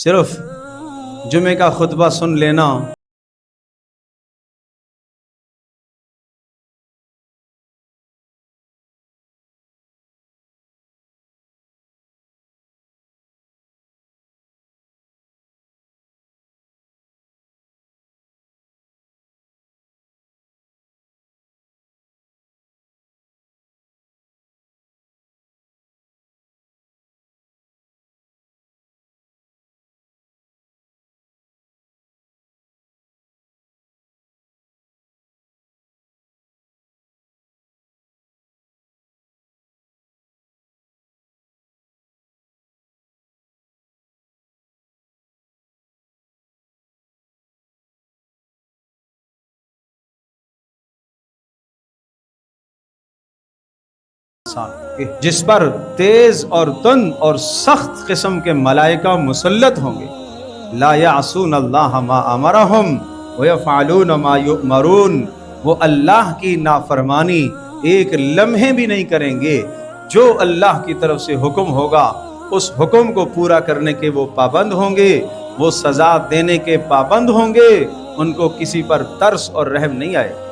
सिर्फ जुमे का खुतबा सुन लेना जिस पर तेज और तुंद और सख्त किस्म के मलाइका मुसल्लत होंगे। ला यासून अल्लाह मा अमरहुम व यफअलून मा युमरून, वो अल्लाह की नाफरमानी एक लम्हे भी नहीं करेंगे। जो अल्लाह की तरफ से हुक्म होगा उस हुक्म को पूरा करने के वो पाबंद होंगे, वो सजा देने के पाबंद होंगे। उनको किसी पर तरस और रहम नहीं आएगा।